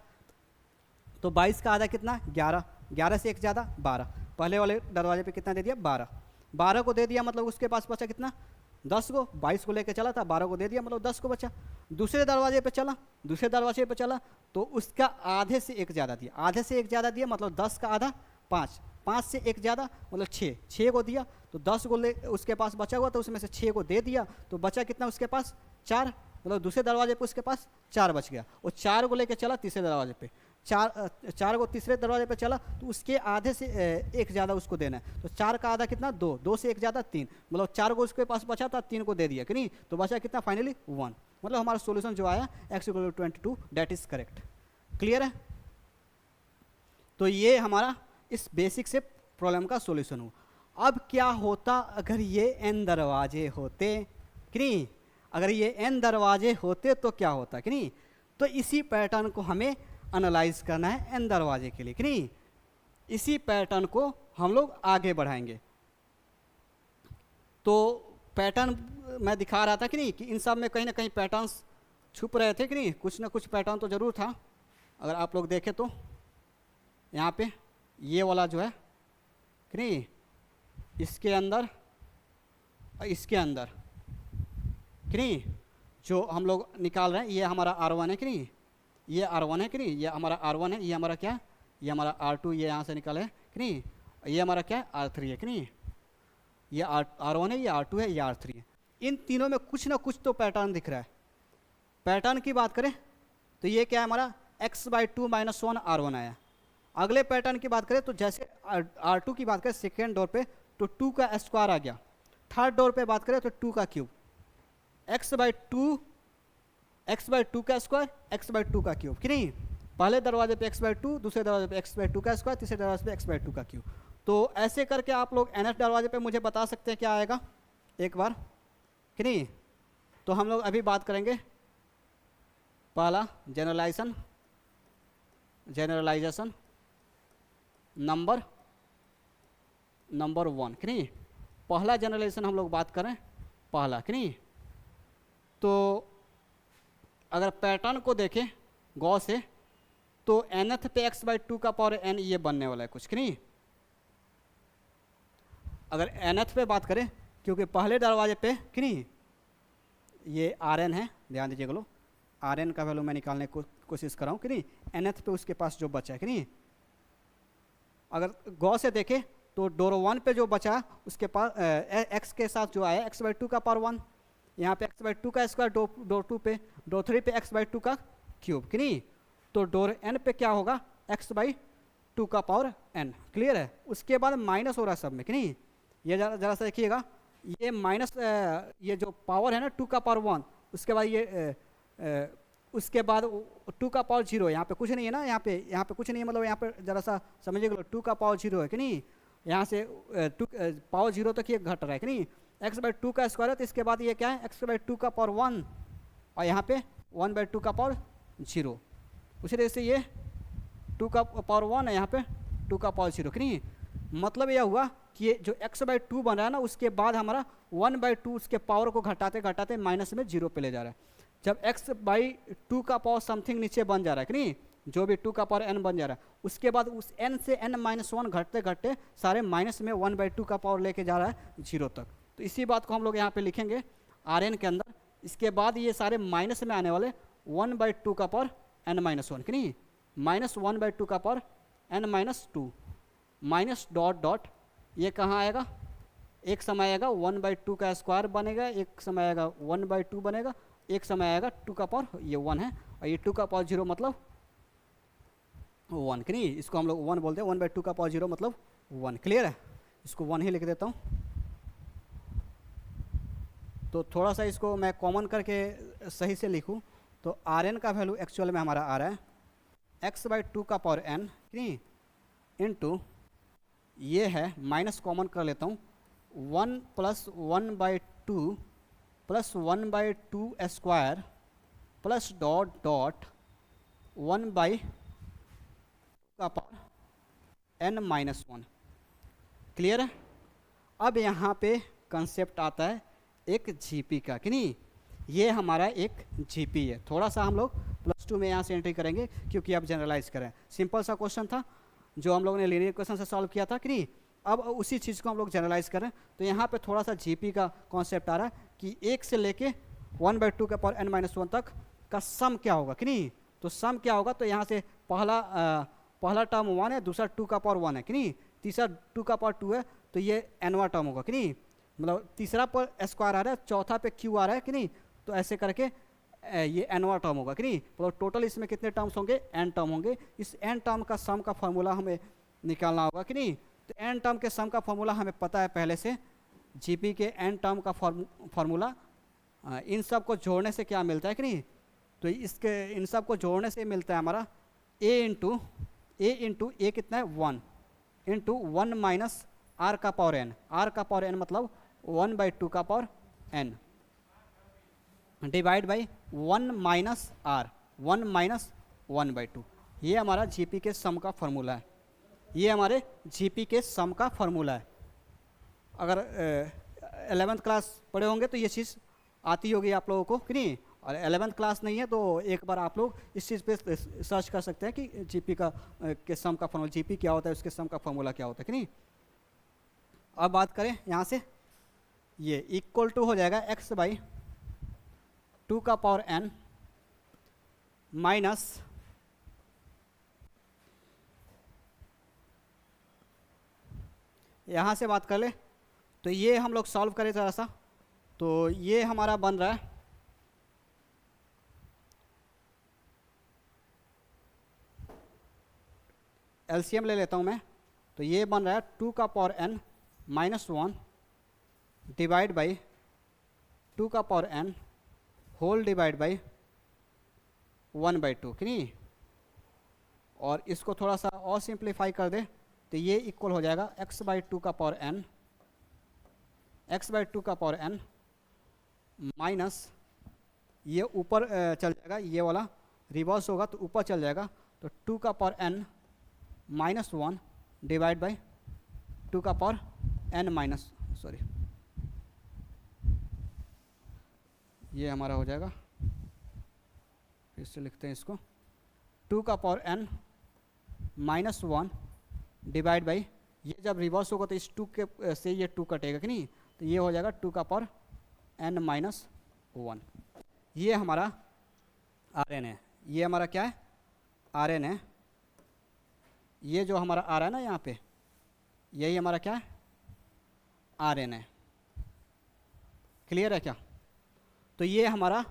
तो 22 का आधा कितना? 11। 11 से एक ज़्यादा 12। पहले वाले दरवाजे पे कितना दे दिया? 12। 12 को दे दिया, मतलब उसके पास बचा कितना? 10 को। 22 को लेके चला था, 12 को दे दिया, मतलब 10 को बचा। दूसरे दरवाजे पे चला, दूसरे दरवाजे पे चला तो उसका आधे से एक ज़्यादा दिया। आधे से एक ज़्यादा दिया मतलब 10 का आधा 5। 5 से एक ज़्यादा मतलब 6। 6 को दिया तो 10 को ले उसके पास बचा हुआ, तो उसमें से 6 को दे दिया तो बचा कितना उसके पास? 4। मतलब दूसरे दरवाजे पे उसके पास 4 बच गया। और 4 को लेके चला तीसरे दरवाजे पे, 4 को तीसरे दरवाजे पे चला तो उसके आधे से एक ज़्यादा उसको देना है। तो 4 का आधा कितना? 2। 2 से एक ज़्यादा 3। मतलब 4 को उसके पास बचा था, 3 को दे दिया कि नहीं, तो बचा कितना? फाइनली 1। मतलब हमारा सोल्यूशन जो आया x = 22, that is correct. Clear है? तो ये हमारा इस बेसिक से प्रॉब्लम का सॉल्यूशन हुआ। अब क्या होता अगर ये n दरवाजे होते कि नहीं? अगर ये n दरवाजे होते तो क्या होता कि नहीं? तो इसी पैटर्न को हमें एनालाइज करना है n दरवाजे के लिए कि नहीं। इसी पैटर्न को हम लोग आगे बढ़ाएंगे। तो पैटर्न मैं दिखा रहा था कि नहीं कि इन सब में कहीं ना कहीं पैटर्न्स छुप रहे थे कि नहीं, कुछ ना कुछ पैटर्न तो ज़रूर था। अगर आप लोग देखें तो यहाँ पे ये वाला जो है कि नहीं, इसके अंदर और इसके अंदर कि नहीं, जो हम लोग निकाल रहे हैं ये हमारा R1 है कि नहीं, ये R1 है कि नहीं, ये हमारा R1 है, ये हमारा क्या है? ये हमारा R2, ये यहाँ से निकाले है कि नहीं, ये हमारा क्या है? R3 है कि नहीं। ये R1 है, ये R2 है, ये R3 है। इन तीनों में कुछ ना कुछ तो पैटर्न दिख रहा है। पैटर्न की बात करें तो ये क्या है? हमारा x/2 - 1 R1 आया। अगले पैटर्न की बात करें तो जैसे R2 की बात करें सेकेंड डोर पे तो 2 का स्क्वायर आ गया। थर्ड डोर पे बात करें तो 2 का क्यूब। x/2 का स्क्वायर, x/2 का क्यूब कि नहीं। पहले दरवाजे पे x/2, दूसरे दरवाजे पे x/2 का स्क्वायर, तीसरे दरवाजे पे x/2 का क्यूब। तो ऐसे करके आप लोग nth दरवाजे पे मुझे बता सकते हैं क्या आएगा एक बार कि नहीं। तो हम लोग अभी बात करेंगे पहला जनरलाइजेशन नंबर 1 कि नहीं। पहला जनरलाइजेशन हम लोग बात करें, पहला कि नहीं। तो अगर पैटर्न को देखें गौर से तो nth पे x/2 का पावर n ये बनने वाला है कुछ कि नहीं। अगर nth पे बात करें, क्योंकि पहले दरवाजे पे कि नहीं ये Rn है, ध्यान दीजिएगा लो, Rn का वैल्यू मैं निकालने की कोशिश कर रहा हूँ कि नहीं। nth पे उसके पास जो बचा है कि नहीं, अगर गौर से देखें तो डोर 1 पे जो बचा उसके पास x के साथ जो आया x/2 का पावर 1, यहाँ पे x/2 का स्क्वायर डोर 2 पे, डोर 3 पे x/2 का क्यूब कि नहीं। तो डोर n पे क्या होगा? x/2 का पावर n। क्लियर है? उसके बाद माइनस हो रहा है सब में कि नहीं। ये जरा सा देखिएगा, ये माइनस ये जो पावर है ना 2 का पावर 1, उसके बाद ये उसके बाद 2 का पावर 0, यहाँ पे कुछ नहीं है ना, यहाँ पे कुछ नहीं है, मतलब यहाँ पे जरा सा समझिएगा 2 का पावर 0 है कि नहीं। यहाँ से 2 पावर 0 तक ये घट रहा है कि नहीं। x/2 का स्क्वायर है तो इसके बाद ये क्या है? x/2 का पावर 1 और यहाँ पे 1/2 का पावर 0। उसी तरह से ये 2 का पावर 1 है, यहाँ पे 2 का पावर 0 कि नहीं। मतलब यह हुआ कि ये जो x/2 बन रहा है ना, उसके बाद हमारा 1/2 उसके पावर को घटाते घटाते माइनस में 0 पे ले जा रहा है। जब x/2 का पावर समथिंग नीचे बन जा रहा है कि नहीं, जो भी 2 का पावर n बन जा रहा है, उसके बाद उस n से n-1 घटते घटते सारे माइनस में 1/2 का पावर लेके जा रहा है 0 तक। तो इसी बात को हम लोग यहाँ पे लिखेंगे Rn के अंदर। इसके बाद ये सारे माइनस में आने वाले 1/2 का पावर n-1 कि नहीं, -1/2 का power n-2 minus dot dot, ये कहाँ आएगा? एक समय आएगा 1/2 का स्क्वायर बनेगा, एक समय आएगा 1/2 बनेगा, एक समय आएगा 2 का पावर ये 1 है, और ये 2 का पावर 0 मतलब 1 कि नहीं। इसको हम लोग 1 बोलते हैं, 1/2 का पावर 0 मतलब 1। क्लियर है? इसको 1 ही लिख देता हूँ। तो थोड़ा सा इसको मैं कॉमन करके सही से लिखूँ तो Rn का वैल्यू एक्चुअल में हमारा आ रहा है x/2 का पावर n कि नहीं इंटू ये है, माइनस कॉमन कर लेता हूँ, 1 + 1/2 plus 1/2² plus dot dot 1/n-1। Clear है। अब यहाँ पे कंसेप्ट आता है एक जीपी का, कि नहीं, ये हमारा एक जीपी है। थोड़ा सा हम लोग +2 में यहाँ से एंट्री करेंगे क्योंकि अब जनरलाइज करें। सिंपल सा क्वेश्चन था जो हम लोगों ने लीनियर इक्वेशन से सॉल्व किया था, कि नहीं। अब उसी चीज़ को हम लोग जनरलाइज करें तो यहाँ पे थोड़ा सा जीपी का कॉन्सेप्ट आ रहा है कि 1 से लेके 1/2n-1 तक का सम क्या होगा, कि नहीं। तो सम क्या होगा, तो यहाँ से पहला टर्म 1 है, दूसरा 2 का पावर 1 है, कि नहीं, तीसरा 2 का पावर 2 है, तो ये nवां टर्म होगा, कि नहीं। मतलब तीसरा पर स्क्वायर आ रहा है, चौथा पे क्यू आ रहा है, कि नहीं। तो ऐसे करके ये nवां टर्म होगा, कि नहीं। मतलब टोटल इसमें कितने टर्म्स होंगे, n टर्म होंगे। इस n टर्म का सम का फॉर्मूला हमें निकालना होगा, कि नहीं। तो n टर्म के सम का फॉर्मूला हमें पता है पहले से। जीपी के n टर्म का फॉर्मूला इन सब को जोड़ने से क्या मिलता है, कि नहीं। तो इसके इन सब को जोड़ने से मिलता है हमारा a इंटू a कितना है 1 इंटू 1 माइनस r का पावर n। r का पावर n मतलब 1/2 divide by 1 minus r, 1 minus 1/2। ये हमारा जीपी के सम का फॉर्मूला है। ये हमारे जीपी के सम का फॉर्मूला है। अगर 11th क्लास पढ़े होंगे तो ये चीज़ आती होगी आप लोगों को, कि नहीं। और 11th क्लास नहीं है तो एक बार आप लोग इस चीज़ पे सर्च कर सकते हैं कि जीपी का के सम का फॉर्मूला, जीपी क्या होता है, उसके सम का फॉर्मूला क्या होता है, कि नहीं। अब बात करें यहाँ से, ये इक्वल टू हो जाएगा x/2n माइनस यहाँ से बात कर ले तो ये हम लोग सॉल्व करें ज़रा सा। तो ये हमारा बन रहा है एलसीएम ले लेता हूँ मैं। तो ये बन रहा है 2n-1 divide by 2n whole divide by 1/2, कि नहीं। और इसको थोड़ा सा और सिंप्लीफाई कर दे तो ये इक्वल हो जाएगा x/2n माइनस ये ऊपर चल जाएगा, ये वाला रिवर्स होगा तो ऊपर चल जाएगा, तो 2n-1 divide by 2n-, sorry, ये हमारा हो जाएगा, फिर से लिखते हैं इसको, 2n-1 डिवाइड बाई, ये जब रिवर्स होगा तो इस 2 के से ये 2 कटेगा, कि नहीं। तो ये हो जाएगा 2n-1। ये हमारा Rn है। ये हमारा क्या है, Rn है। ये जो हमारा आ रहा है ना यहाँ पे, यही हमारा क्या है, Rn है। क्लियर है क्या। तो ये हमारा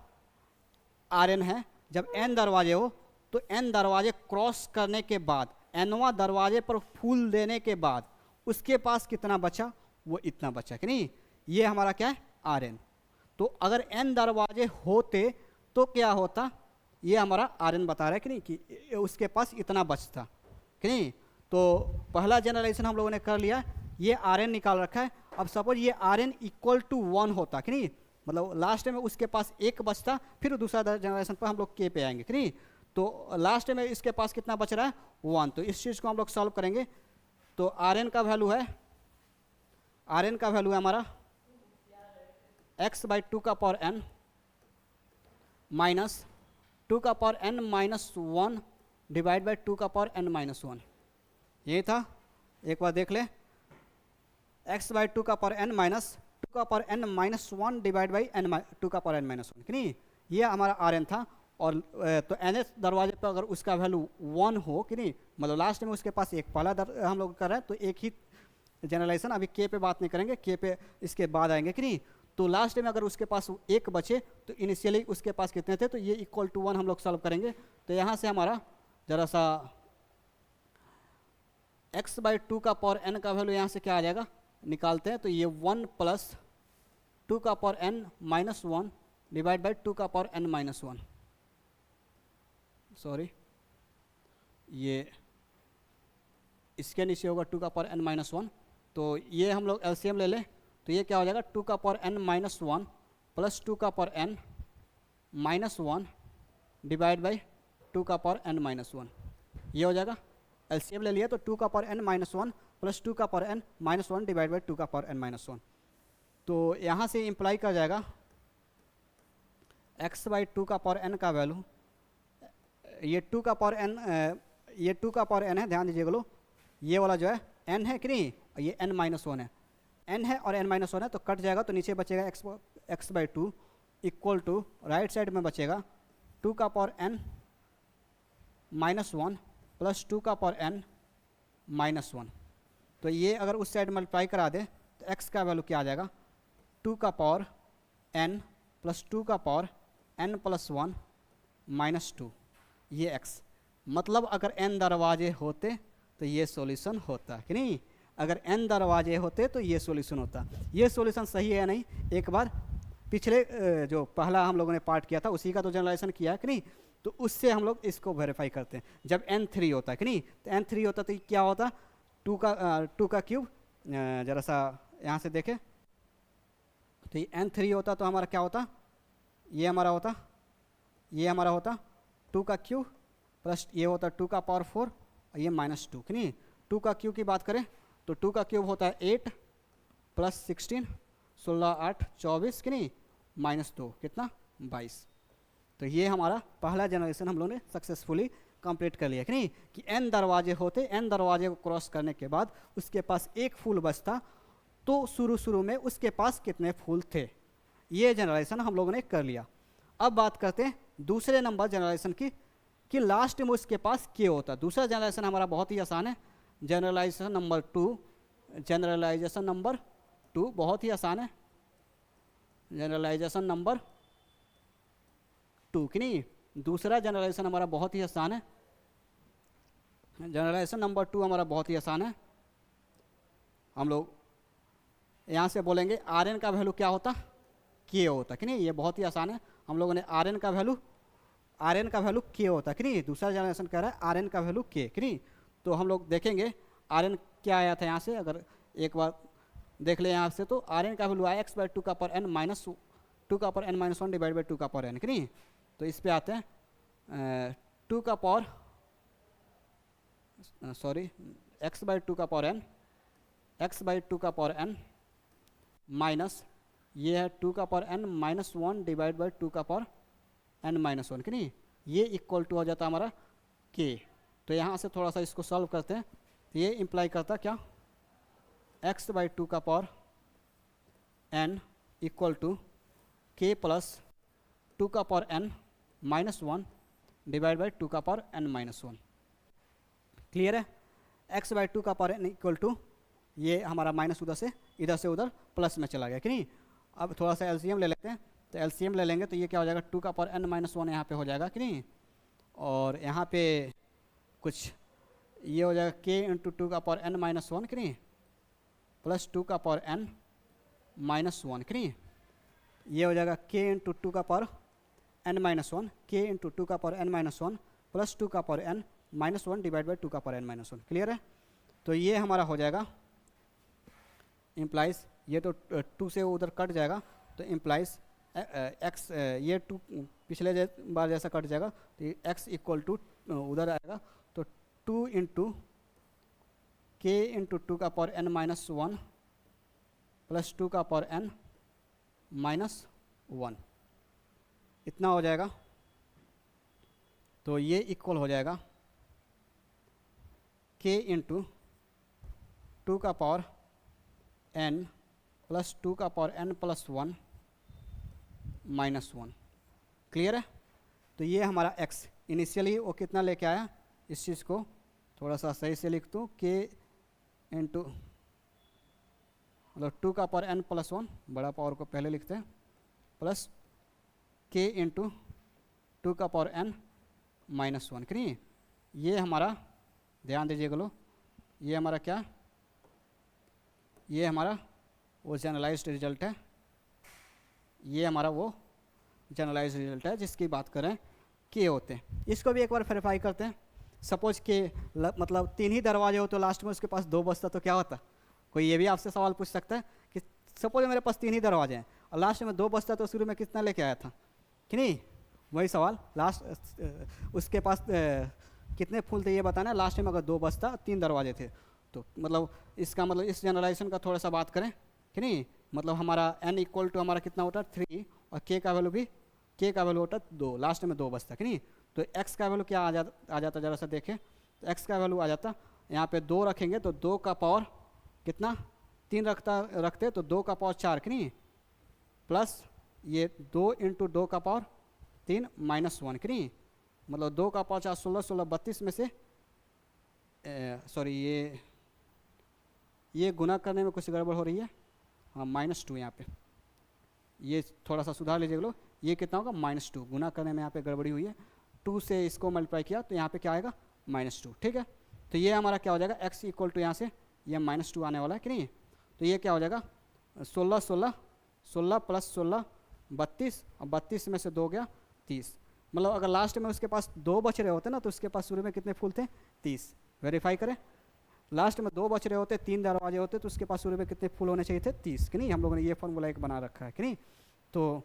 Rn है। जब n दरवाजे हो तो n दरवाजे क्रॉस करने के बाद, nवां दरवाजे पर फूल देने के बाद उसके पास कितना बचा, वो इतना बचा, कि नहीं। ये हमारा क्या है, Rn। तो अगर n दरवाजे होते तो क्या होता, ये हमारा Rn बता रहा है, कि नहीं, कि उसके पास इतना बचता, कि नहीं। तो पहला जनरलाइजेशन हम लोगों ने कर लिया, ये Rn निकाल रखा है। अब सपोज ये Rn इक्वल टू 1 होता, कि नहीं, मतलब लास्ट में उसके पास 1 बचता, फिर दूसरा जनरेशन पर हम लोग k पे आएंगे, कि नहीं। तो लास्ट में इसके पास कितना बच रहा है, 1। तो इस चीज़ को हम लोग सॉल्व करेंगे। तो Rn का वैल्यू है हमारा x/2n minus 2n-1 divide by 2n-1। ये था, एक बार देख ले, x/2n minus 2n-1 divide by 2n-1, कि नहीं। ये हमारा Rn था। और तो nth दरवाजे पर अगर उसका वैल्यू 1 हो, कि नहीं, मतलब लास्ट में उसके पास एक पहला हम लोग कर रहे हैं तो एक ही जनरलाइजेशन, अभी k पे बात नहीं करेंगे, k पे इसके बाद आएंगे, कि नहीं। तो लास्ट में अगर उसके पास 1 बचे तो इनिशियली उसके पास कितने थे, तो ये इक्वल टू 1 हम लोग सॉल्व करेंगे। तो यहाँ से हमारा जरा सा x/2n का वैल्यू यहाँ से क्या आ जाएगा, निकालते हैं। तो ये 1 + 2n-1 divide by 2n-1, sorry, ये इसके नीचे होगा 2n-1। तो ये हम लोग एलसीएम ले लें तो ये क्या हो जाएगा, 2n-1 प्लस 2 का power n minus 1 divide by 2 का पावर n माइनस 1, ये हो जाएगा। एलसीएम ले लिया तो 2 का पावर n माइनस 1 प्लस 2 का power n minus 1 divide by 2 का पावर n माइनस 1। तो यहाँ से इम्प्लाई कर जाएगा x बाई 2 का पावर n का वैल्यू, ये 2 का पावर n, ये 2 का पावर n है, ध्यान दीजिएगा लो, ये वाला जो है n है कि नहीं, ये n माइनस 1 है, n है और n माइनस 1 है, तो कट जाएगा, तो नीचे बचेगा x by 2 equal to, right side में बचेगा 2 का पावर n माइनस 1 प्लस 2 का पावर n माइनस 1। तो ये अगर उस साइड मल्टीप्लाई करा दे तो x का वैल्यू क्या आ जाएगा, 2 का पावर n प्लस 2 का पावर n प्लस 1 माइनस 2, ये x। मतलब अगर n दरवाजे होते तो ये सॉल्यूशन होता कि नहीं, अगर n दरवाजे होते तो ये सॉल्यूशन होता। ये सॉल्यूशन सही है नहीं, एक बार पिछले जो पहला हम लोगों ने पार्ट किया था उसी का तो जनरलाइजेशन किया है कि नहीं, तो उससे हम लोग इसको वेरीफाई करते हैं। जब n 3 होता है कि नहीं, तो n 3 होता तो क्या होता, 2 का क्यूब, जरा सा यहाँ से देखें तो ये n 3 होता तो हमारा क्या होता, ये हमारा होता, ये हमारा होता 2 का क्यूब प्लस ये होता 2 का पावर 4 और ये माइनस 2 कि नहीं। 2 का क्यूब की बात करें तो 2 का क्यूब होता है 8 प्लस 16, 16 8 24 कि नहीं, माइनस 2 कितना 22। तो ये हमारा पहला जनरेशन हम लोगों ने सक्सेसफुली कंप्लीट कर लिया कि नहीं, कि n दरवाजे होते, n दरवाजे को क्रॉस करने के बाद उसके पास एक फूल बचता, तो शुरू में उसके पास कितने फूल थे, ये जनरेशन हम लोगों ने कर लिया। अब बात करते हैं दूसरे नंबर जनरेशन की, कि लास्ट में उसके पास k होता। दूसरा जनरेशन हमारा बहुत ही आसान है, जनरलाइजेशन नंबर 2, जनरलाइजेशन नंबर 2 बहुत ही आसान है, जनरलाइजेशन नंबर 2 कि नहीं। दूसरा जनरलाइजेशन हमारा बहुत ही आसान है, जनरलाइजेशन नंबर 2 हमारा बहुत ही आसान है। हम लोग यहाँ से बोलेंगे Rn का वैल्यू क्या होता, k होता कि नहीं, ये बहुत ही आसान है। हम लोगों ने Rn का वैल्यू k होता कि नहीं, दूसरा जनरेशन कह रहा है Rn का वैल्यू k कि नहीं। तो हम लोग देखेंगे Rn क्या आया था, यहाँ से अगर एक बार देख ले यहाँ से, तो Rn का वैल्यू आया x बाई 2 का पावर n माइनस 2 का power n minus 1 divide by 2 का पावर n कि नहीं। तो इस पे आते हैं 2 का पावर x बाई 2 का पावर n, x बाई 2 का पावर n माइनस ये है 2 का power n minus 1 divide by 2 का पावर n माइनस 1 कि नहीं, ये इक्वल टू हो जाता हमारा k। तो यहाँ से थोड़ा सा इसको सॉल्व करते हैं, तो ये इम्प्लाई करता क्या, x बाई 2 का power n equal to k plus 2 का power n minus 1 divide by 2 का पावर n माइनस 1। क्लियर है, x बाई 2 का पावर n इक्वल टू, ये हमारा माइनस इधर से उधर प्लस में चला गया कि नहीं। अब थोड़ा सा एलसीएम ले लेते हैं, तो एलसीएम ले लेंगे तो ये क्या हो जाएगा, 2 का पावर n माइनस 1 यहाँ पे हो जाएगा कि नहीं, और यहाँ पे कुछ ये हो जाएगा k इंटू 2 का पावर n माइनस 1 कि नहीं, प्लस 2 का पावर n माइनस 1 कि नहीं, ये हो जाएगा k इंटू 2 का power n minus 1, k into 2 का पावर n माइनस 1 प्लस 2 का power n minus 1 divide by 2 का पावर n माइनस 1। क्लियर है, तो ये हमारा हो जाएगा इम्प्लाइज, ये तो 2 से उधर कट जाएगा, तो इम्प्लाइज x, ये 2 पिछले बार जैसा कट जाएगा, तो x इक्वल टू उधर आएगा, तो 2 इंटू k इंटू 2 का पावर n माइनस 1 प्लस 2 का पावर n माइनस 1, इतना हो जाएगा। तो ये इक्वल हो जाएगा k इंटू 2 का पावर n प्लस 2 का power n plus 1 minus 1। Clear है, तो ये हमारा x इनिशियली वो कितना लेके आया, इस चीज़ को थोड़ा सा सही से लिख दूँ, k इंटू मतलब 2 का पावर n प्लस 1, बड़ा पावर को पहले लिखते हैं, प्लस k इंटू 2 का पावर n माइनस 1 कि नहीं। ये हमारा ध्यान दीजिएगा लो, ये हमारा क्या, ये हमारा वो जनरलाइज्ड रिजल्ट है, ये हमारा वो जनरलाइज्ड रिजल्ट है जिसकी बात करें के होते हैं। इसको भी एक बार वेरीफाई करते हैं। सपोज के मतलब 3 ही दरवाजे हो तो लास्ट में उसके पास 2 बचता तो क्या होता। कोई ये भी आपसे सवाल पूछ सकता है कि सपोज मेरे पास 3 ही दरवाजे हैं लास्ट में 2 बचता तो शुरू में कितना लेके आया था कि नहीं, वही सवाल। लास्ट उसके पास कितने फूल थे ये बताना। लास्ट में अगर 2 बचता 3 दरवाजे थे तो मतलब इसका मतलब इस जनरलाइजेशन का थोड़ा सा बात करें कि नहीं, मतलब हमारा n इक्वल टू हमारा कितना होता है 3 और k का वैल्यू भी k का वैल्यू होता है 2, लास्ट में 2 बचता कि नहीं। तो x का वैल्यू क्या आ जाता ज़रा सा देखें, तो x का वैल्यू आ जाता यहाँ पे 2 रखेंगे तो 2 का पावर कितना 3 रखते तो 2 का पावर 4 कि नहीं, प्लस ये 2 इंटू 2 का पावर 3 माइनस 1 कि नहीं, मतलब 2 का पावर 4 16 16 32 में से सॉरी ये गुना करने में कुछ गड़बड़ हो रही है, हाँ -2 यहाँ पे, ये थोड़ा सा सुधार लीजिए लोग। ये कितना होगा -2, गुना करने में यहाँ पे गड़बड़ी हुई है, 2 से इसको मल्टीप्लाई किया तो यहाँ पे क्या आएगा -2, ठीक है। तो ये हमारा क्या हो जाएगा x इक्वल टू यहाँ से ये -2 आने वाला है कि नहीं। तो ये क्या हो जाएगा 16 16 16 प्लस 16 32 और 32 में से 2 गया 30, मतलब अगर लास्ट में उसके पास 2 बच रहे होते ना तो उसके पास शुरू में कितने फूल थे 30। वेरीफाई करें, लास्ट में 2 बच रहे होते 3 दरवाजे होते तो उसके पास शुरू में कितने फूल होने चाहिए थे 30 कि नहीं। हम लोगों ने ये फार्मूला एक बना रखा है कि नहीं। तो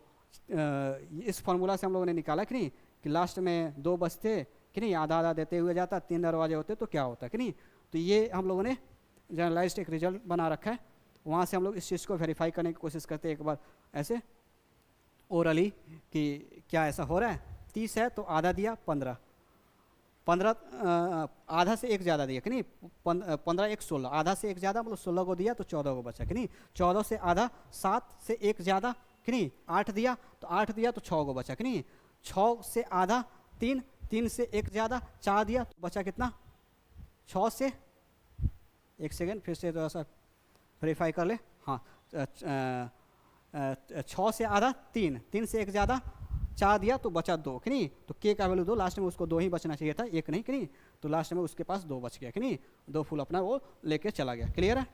इस फार्मूला से हम लोगों ने निकाला कि नहीं कि लास्ट में 2 बचते कि नहीं, आधा आधा देते हुए जाता, 3 दरवाजे होते तो क्या होता कि नहीं। तो ये हम लोगों ने जनरलाइज्ड एक रिजल्ट बना रखा है, वहाँ से हम लोग इस चीज़ को वेरीफाई करने की कोशिश करते हैं एक बार ऐसे ओरली कि क्या ऐसा हो रहा है। 30 है तो आधा दिया 15 आधा से एक ज़्यादा दिया कि नहीं, 15 1 16, आधा से एक ज़्यादा मतलब 16 को दिया तो 14 को बचा कि नहीं, 14 से आधा 7 से एक ज़्यादा कि नहीं 8 दिया तो 8 दिया तो 6 को बचा कि नहीं, 6 से आधा 3, 3 से एक ज़्यादा 4 दिया तो बचा कितना 6 से, एक सेकेंड फिर से थोड़ा सा वेरीफाई कर ले, हाँ 6 से आधा 3, 3 से एक ज़्यादा 4 दिया तो बचा 2 कि नहीं। तो k का वैल्यू 2, लास्ट में उसको 2 ही बचना चाहिए था, 1 नहीं कि नहीं। तो लास्ट में उसके पास 2 बच गया कि नहीं, 2 फूल अपना वो लेके चला गया। क्लियर है,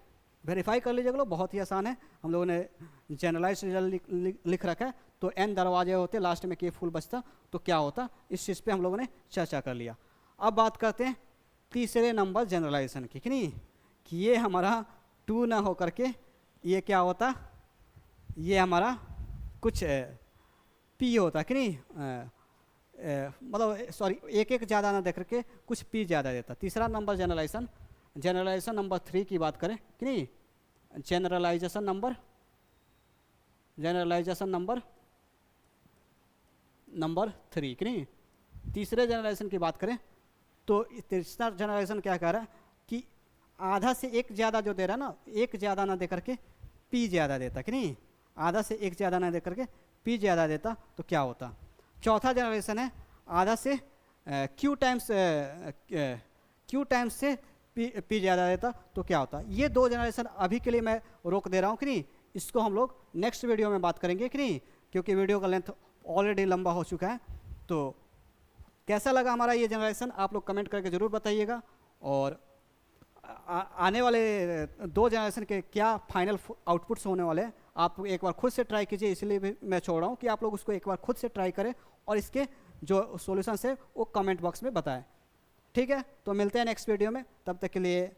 वेरीफाई कर लीजिएगा लोग, बहुत ही आसान है। हम लोगों ने जनरलाइज रिजल्ट लिख रखा है। तो n दरवाजे होते लास्ट में k फूल बचता तो क्या होता, इस चीज़ पर हम लोगों ने चर्चा कर लिया। अब बात करते हैं तीसरे नंबर जनरलाइजेशन की कि नहीं, कि ये हमारा 2 ना हो करके ये क्या होता, ये हमारा कुछ p होता कि नहीं, मतलब सॉरी एक एक ज़्यादा ना दे करके कुछ p ज़्यादा देता। तीसरा नंबर जनरलाइजेशन नंबर 3 की बात करें कि नहीं, जनरलाइजेशन नंबर 3 कि नहीं। तीसरे जनरलाइजेशन की बात करें तो तीसरा जनरलाइजेशन क्या कह रहा है कि आधा से एक ज़्यादा जो दे रहा है ना, एक ज़्यादा ना दे करके p ज़्यादा देता कि नहीं, आधा से एक ज़्यादा ना दे करके p ज़्यादा देता तो क्या होता। चौथा जनरेशन है आधा से q टाइम्स से p ज़्यादा देता तो क्या होता। ये 2 जनरेशन अभी के लिए मैं रोक दे रहा हूँ कि नहीं, इसको हम लोग नेक्स्ट वीडियो में बात करेंगे कि नहीं, क्योंकि वीडियो का लेंथ ऑलरेडी लंबा हो चुका है। तो कैसा लगा हमारा ये जनरेशन आप लोग कमेंट करके ज़रूर बताइएगा, और आने वाले 2 जनरेशन के क्या फाइनल आउटपुट्स होने वाले हैं आप एक बार खुद से ट्राई कीजिए। इसलिए भी मैं छोड़ रहा हूँ कि आप लोग उसको एक बार खुद से ट्राई करें और इसके जो सॉल्यूशंस है वो कमेंट बॉक्स में बताएं। ठीक है, तो मिलते हैं नेक्स्ट वीडियो में, तब तक के लिए